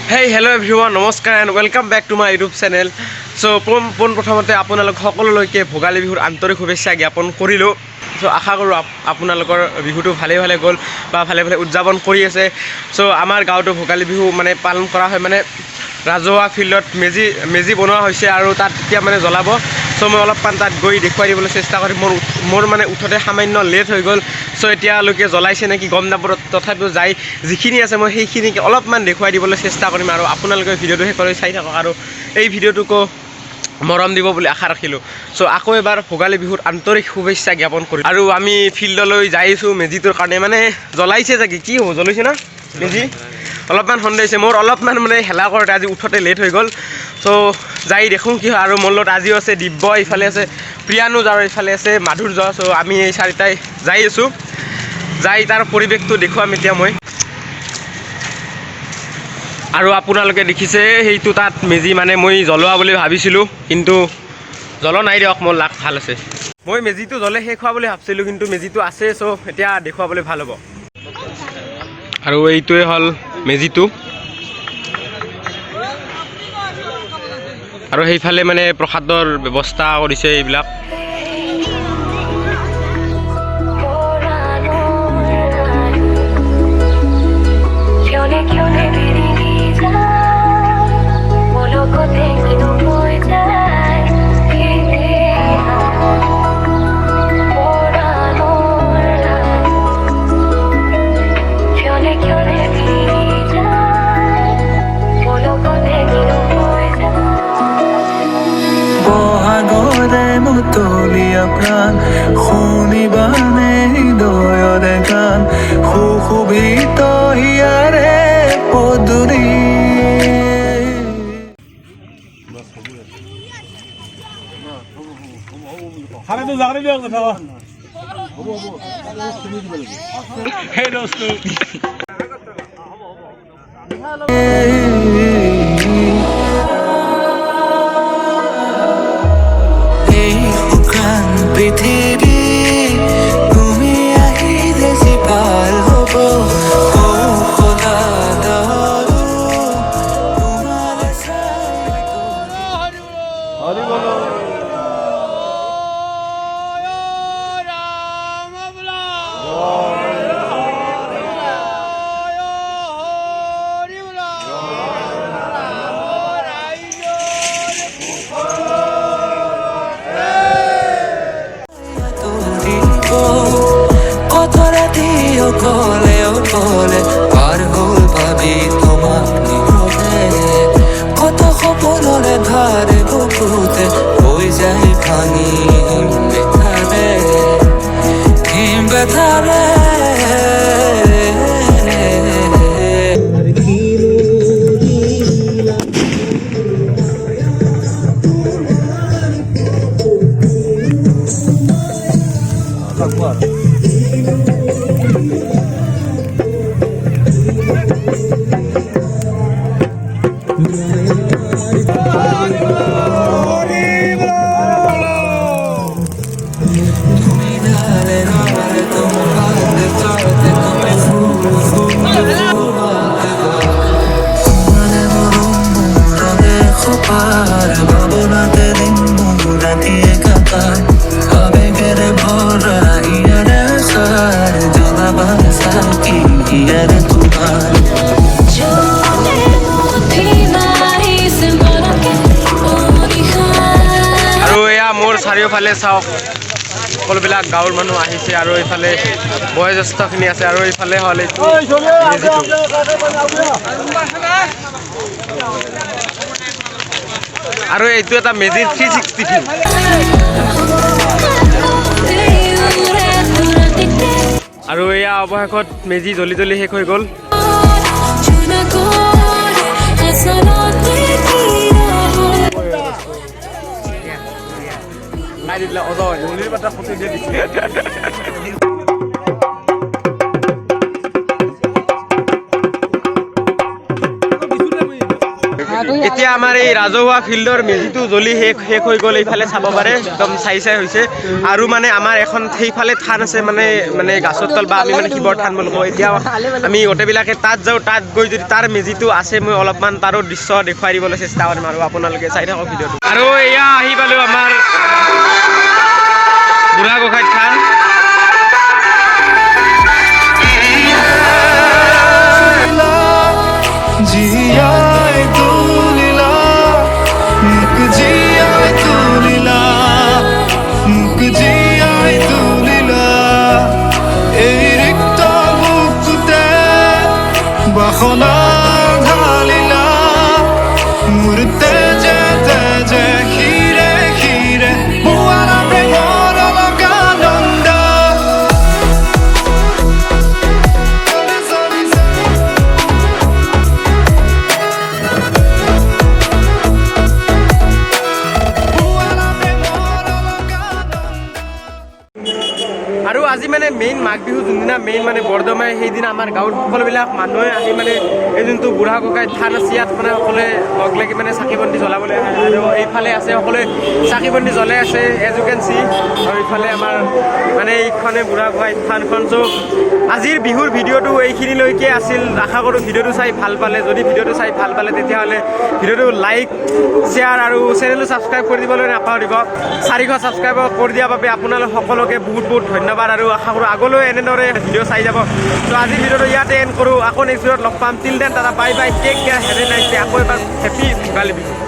Hey, hello everyone, নমস্কাৰ and welcome back to my YouTube channel. So, প্ৰথমতে আপোনালোক সকলোলৈকে ভোগালী বিহুৰ আন্তৰিক শুভেচ্ছা জ্ঞাপন কৰিলোঁ। So, আশা কৰোঁ আপোনালোকৰ বিহুটো ভালে ভালে গ'ল বা ভালে ভালে উদযাপন কৰি আছে। So, আমাৰ গাঁৱতো ভোগালী বিহু মানে পালন কৰা হয় মানে ৰাজহুৱা ফিল্ডত মেজি বনোৱা হৈছে আৰু তাত এতিয়া মানে জ্বলাব। So, মই অলপমান তাত গৈ দেখুৱাই দিবলৈ চেষ্টা কৰিম। মোৰ মানে উঠতে সামান্য লেট হৈ গ'ল। So, এতিয়ালৈকে জ্বলাইছে নেকি গম নাপাওঁ, তথাপিও যাই যিখিনি আছে মই সেইখিনিকে অলপমান দেখুৱাই দিবলৈ চেষ্টা কৰিম আৰু আপোনালোকে ভিডিঅ'টো শেষলৈ চাই থাকক আৰু এই ভিডিঅ'টোকো মৰম দিব বুলি আশা ৰাখিলোঁ। চ' আকৌ এবাৰ ভোগালী বিহুৰ আন্তৰিক শুভেচ্ছা জ্ঞাপন কৰিম আৰু আমি ফিল্ডলৈ যাই আছোঁ মেজিটোৰ কাৰণে মানে জ্বলাইছে চাগে কি হ'ব জ্বলাইছে না মেজি অলপমান সন্দেহিছে মোৰ অলপমান মানে হেলা কৰোঁতে আজি উঠতে লেট হৈ গ'ল। চ' যাই দেখোঁ কি হয় আৰু মোৰ লগত আজিও আছে দিব্য, ইফালে আছে প্ৰিয়ানুজ আৰু ইফালে আছে মাধুৰ্য। চ' আমি এই চাৰিটাই যাই আছোঁ, যাই তাৰ পৰিৱেশটো দেখুৱাম এতিয়া মই। আৰু আপোনালোকে দেখিছে সেইটো তাত মেজি মানে মই জ্বলোৱা বুলি ভাবিছিলোঁ কিন্তু জ্বলোৱা নাই দিয়ক, মোৰ লাক ভাল আছে। মই মেজিটো জ্বলে শেষ হোৱা বুলি ভাবিছিলোঁ কিন্তু মেজিটো আছে। চ' এতিয়া দেখুৱাবলৈ ভাল হ'ব আৰু এইটোৱে হ'ল মেজিটো আৰু সেইফালে মানে প্ৰসাদৰ ব্যৱস্থা কৰিছে এইবিলাক। তলিয়া প্ৰাণ শুনিবানে হৃদয়ৰে গান সুশোভিত হিয়াৰে পদূলি। পৃথিৱী তুমি আহিলে যি ভাল হ'ব অকলে পাৰ হ'ল ভাবি তোমাক নিৰতে কত সপোনৰে ভাৰে বুকুতে হৈ যায় ভাঙি হিম বেথাৰে ভাবনাতে দিন ৰাতিয়ে কাটায় আবেগেৰ ভৰা ইয়াৰে সাৰ জলাবাৰ সাকি ইয়াৰে তোমাৰ আৰু এয়া মোৰ চাৰিওফালে চাওক সকলোবিলাক গাঁৱৰ মানুহ আহিছে আৰু এইফালে বয়োজ্যেষ্ঠখিনি আছে আৰু এইফালে হ'ল এইটো আৰু এইটো এটা মেজিৰ 360 ফিল্ড আৰু এয়া অৱশেষত মেজি জ্বলি জ্বলি শেষ হৈ গ'ল। এতিয়া আমাৰ এই ৰাজহুৱা ফিল্ডৰ মেজিটো জ্বলি শেষ হৈ গ'ল এইফালে চাব পাৰে একদম চাই হৈছে আৰু মানে আমাৰ এখন সেইফালে থান আছে মানে গাছৰ তল বা আমি মানে শিৱৰ থান বুলি কওঁ এতিয়া আমি গোটেইবিলাকে তাত যাওঁ তাত গৈ যদি তাৰ মেজিটো আছে মই অলপমান তাৰো দৃশ্য দেখুৱাই দিবলৈ চেষ্টা কৰিম আৰু আপোনালোকে চাই থাকক ভিডিঅ'টো আৰু এয়া আহি পালোঁ আমাৰ বুঢ়া গোঁসাই থান জিয়াই তুলিলা মুখ জিয়াই তুলিলা মুখ জিয়াই তুলিলা এই ৰিক্ত বুকুতে বাসনা ঢালিলা মোৰ তেজে তেজে শিৰে শিৰে মোৱাৰা প্ৰেমৰ অলগা নন্দ আৰু আজি মানে মেইন মাঘ বিহু যোনদিনা মেইন মানে বৰদমাই সেইদিনা আমাৰ গাঁৱৰ সকলোবিলাক মানুহে আহি মানে এই যোনটো বুঢ়া গোঁসাই থান আছে ইয়াত মানে সকলোৱে লগ লাগি মানে চাকি বন্তি জ্বলাবলৈ আহে আৰু এইফালে আছে সকলোৱে চাকি বন্তি জ্বলাই আছে এজ ইউ কেন চি আৰু এইফালে আমাৰ মানে এইখনে বুঢ়া গোঁসাই থানখন চ' আজিৰ বিহুৰ ভিডিঅ'টো এইখিনিলৈকে আছিল আশা কৰোঁ ভিডিঅ'টো চাই ভাল পালে যদি ভিডিঅ'টো চাই ভাল পালে তেতিয়াহ'লে ভিডিঅ'টো লাইক শ্বেয়াৰ আৰু চেনেলটো ছাবস্ক্ৰাইব কৰি দিবলৈ নাপাহৰিব 400 ছাবস্ক্ৰাইব কৰি দিয়াৰ বাবে আপোনালোক সকলোকে বহুত বহুত ধন্যবাদ আৰু আশা কৰোঁ আগলৈ এনেদৰে ভিডিঅ' চাই যাব ত' আজিৰ ভিডিঅ'টো ইয়াতে এণ্ড কৰোঁ আকৌ নেক্সট ভিডিঅ'ত লগ পাম টিল দেন দাদা bye bye take care have a nice day আকৌ এবাৰ হেপী ভোগালী বিহু